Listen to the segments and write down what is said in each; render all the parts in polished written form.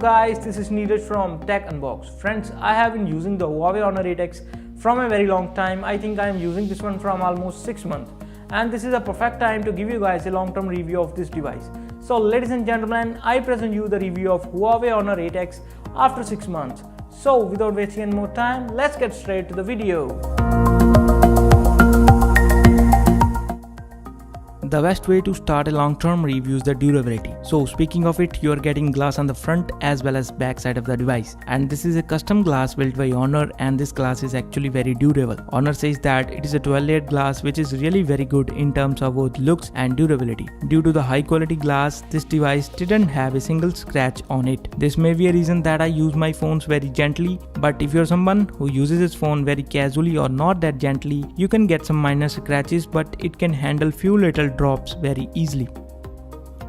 guys, this is Neeraj from Tech Unbox. Friends, I have been using the Huawei Honor 8X from a very long time. I think I am using this one from almost 6 months. And this is a perfect time to give you guys a long-term review of this device. So ladies and gentlemen, I present you the review of Huawei Honor 8X after 6 months. So without wasting any more time, let's get straight to the video. The best way to start a long-term review is the durability. So speaking of it, you are getting glass on the front as well as back side of the device. And this is a custom glass built by Honor, and this glass is actually very durable. Honor says that it is a 12-layered glass which is really very good in terms of both looks and durability. Due to the high quality glass, this device didn't have a single scratch on it. This may be a reason that I use my phones very gently, but if you're someone who uses his phone very casually or not that gently, you can get some minor scratches, but it can handle few little drops very easily.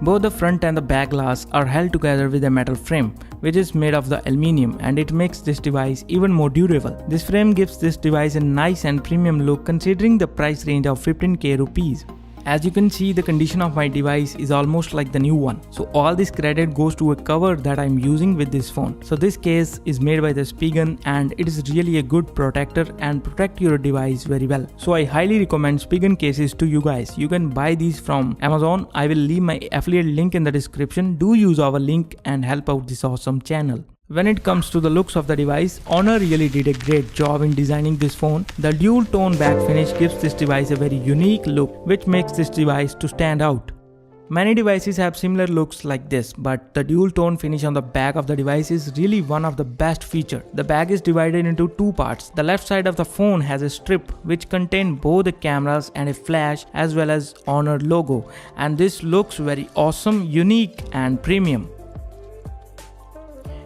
Both the front and the back glass are held together with a metal frame, which is made of the aluminium, and it makes this device even more durable. This frame gives this device a nice and premium look considering the price range of 15k rupees. As you can see, the condition of my device is almost like the new one. So all this credit goes to a cover that I'm using with this phone. So this case is made by the Spigen, and it is really a good protector and protect your device very well. So I highly recommend Spigen cases to you guys. You can buy these from Amazon. I will leave my affiliate link in the description. Do use our link and help out this awesome channel. When it comes to the looks of the device, Honor really did a great job in designing this phone. The dual tone back finish gives this device a very unique look, which makes this device to stand out. Many devices have similar looks like this, but the dual tone finish on the back of the device is really one of the best features. The back is divided into two parts. The left side of the phone has a strip which contains both the cameras and a flash as well as Honor logo, and this looks very awesome, unique and premium.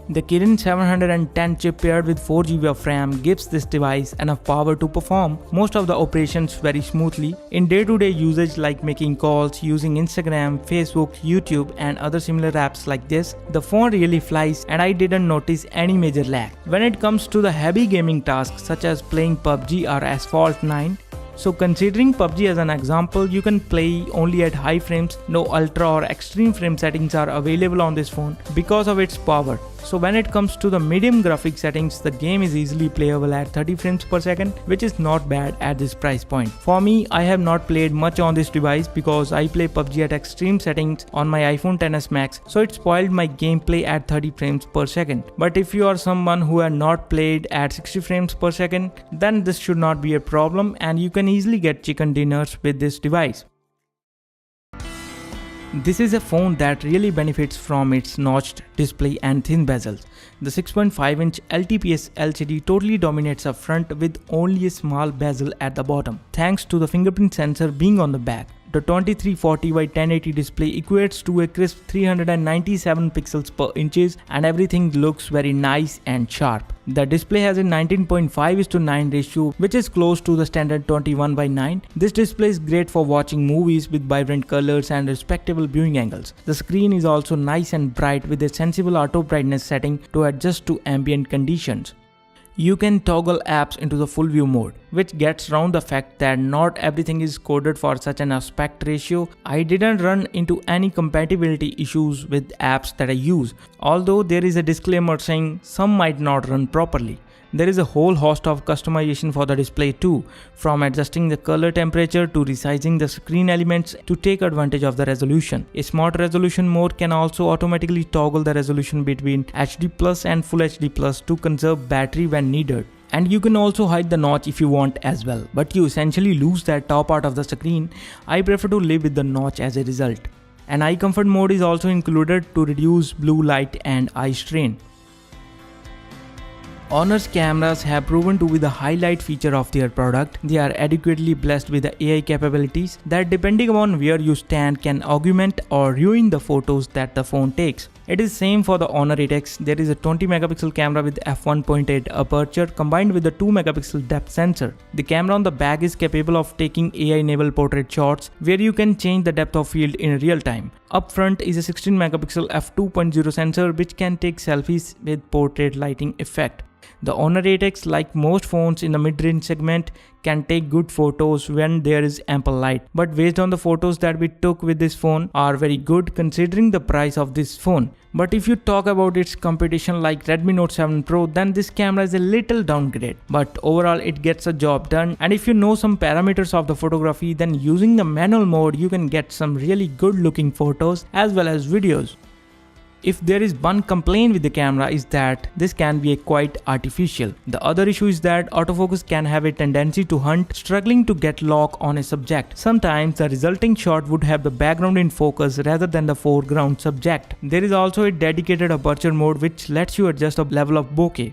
The Kirin 710 chip paired with 4GB of RAM gives this device enough power to perform most of the operations very smoothly. In day-to-day usage like making calls, using Instagram, Facebook, YouTube and other similar apps like this, the phone really flies and I didn't notice any major lag. When it comes to the heavy gaming tasks such as playing PUBG or Asphalt 9, so considering PUBG as an example, you can play only at high frames. No ultra or extreme frame settings are available on this phone because of its power. So when it comes to the medium graphic settings, the game is easily playable at 30 frames per second, which is not bad at this price point. For me, I have not played much on this device because I play PUBG at extreme settings on my iPhone XS Max, so it spoiled my gameplay at 30 frames per second. But if you are someone who has not played at 60 frames per second, then this should not be a problem and you can easily get chicken dinners with this device. This is a phone that really benefits from its notched display and thin bezels. The 6.5-inch LTPS LCD totally dominates up front with only a small bezel at the bottom, thanks to the fingerprint sensor being on the back. The 2340 by 1080 display equates to a crisp 397 pixels per inches and everything looks very nice and sharp. The display has a 19.5:9 ratio, which is close to the standard 21:9. This display is great for watching movies with vibrant colors and respectable viewing angles. The screen is also nice and bright with a sensible auto brightness setting to adjust to ambient conditions. You can toggle apps into the full view mode, which gets around the fact that not everything is coded for such an aspect ratio. I didn't run into any compatibility issues with apps that I use, although there is a disclaimer saying some might not run properly. There is a whole host of customization for the display too, from adjusting the color temperature to resizing the screen elements to take advantage of the resolution. A smart resolution mode can also automatically toggle the resolution between HD Plus and Full HD Plus to conserve battery when needed. And you can also hide the notch if you want as well, but you essentially lose that top part of the screen. I prefer to live with the notch as a result. An eye comfort mode is also included to reduce blue light and eye strain. Honor's cameras have proven to be the highlight feature of their product. They are adequately blessed with the AI capabilities that, depending on where you stand, can augment or ruin the photos that the phone takes. It is same for the Honor 8X. There is a 20 megapixel camera with f1.8 aperture combined with a 2 megapixel depth sensor. The camera on the back is capable of taking AI-enabled portrait shots where you can change the depth of field in real time. Up front is a 16 megapixel f2.0 sensor which can take selfies with portrait lighting effect. The Honor 8X, like most phones in the mid-range segment, can take good photos when there is ample light. But based on the photos that we took with this phone are very good considering the price of this phone. But if you talk about its competition like Redmi Note 7 Pro, then this camera is a little downgrade. But overall it gets a job done, and if you know some parameters of the photography, then using the manual mode you can get some really good looking photos as well as videos. If there is one complaint with the camera is that this can be quite artificial. The other issue is that autofocus can have a tendency to hunt, struggling to get lock on a subject. Sometimes the resulting shot would have the background in focus rather than the foreground subject. There is also a dedicated aperture mode which lets you adjust the level of bokeh.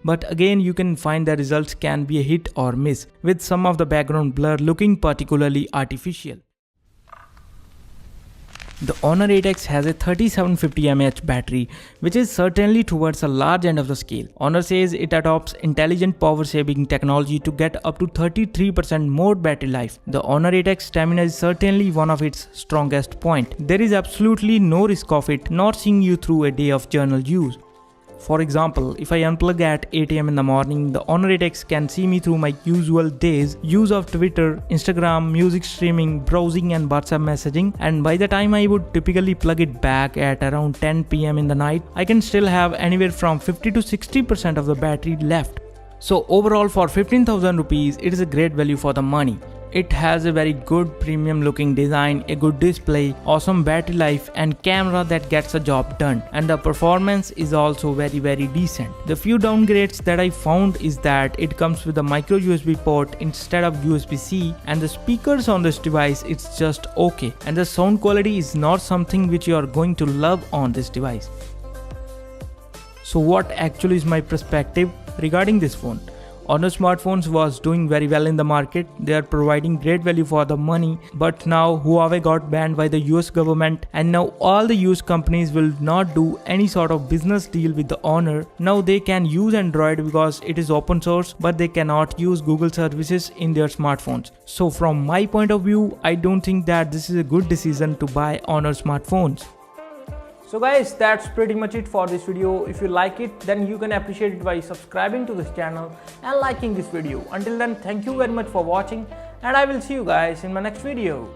But again you can find the results can be a hit or miss, with some of the background blur looking particularly artificial. The Honor 8X has a 3750 mAh battery, which is certainly towards the large end of the scale. Honor says it adopts intelligent power saving technology to get up to 33% more battery life. The Honor 8X stamina is certainly one of its strongest points. There is absolutely no risk of it not seeing you through a day of journal use. For example, if I unplug at 8 am in the morning, the Honor 8X can see me through my usual days use of Twitter, Instagram, music streaming, browsing and WhatsApp messaging, and by the time I would typically plug it back at around 10 pm in the night, I can still have anywhere from 50 to 60% of the battery left. So overall for 15,000 rupees, it is a great value for the money. It has a very good premium looking design, a good display, awesome battery life and camera that gets the job done, and the performance is also very decent. The few downgrades that I found is that it comes with a micro USB port instead of USB-C, and the speakers on this device it's just okay, and the sound quality is not something which you are going to love on this device. So what actually is my perspective regarding this phone? Honor smartphones was doing very well in the market. They are providing great value for the money, but now Huawei got banned by the US government, and now all the US companies will not do any sort of business deal with the Honor. Now they can use Android because it is open source, but they cannot use Google services in their smartphones. So from my point of view, I don't think that this is a good decision to buy Honor smartphones. So guys, that's pretty much it for this video. If you like it, then you can appreciate it by subscribing to this channel and liking this video. Until then, thank you very much for watching, and I will see you guys in my next video.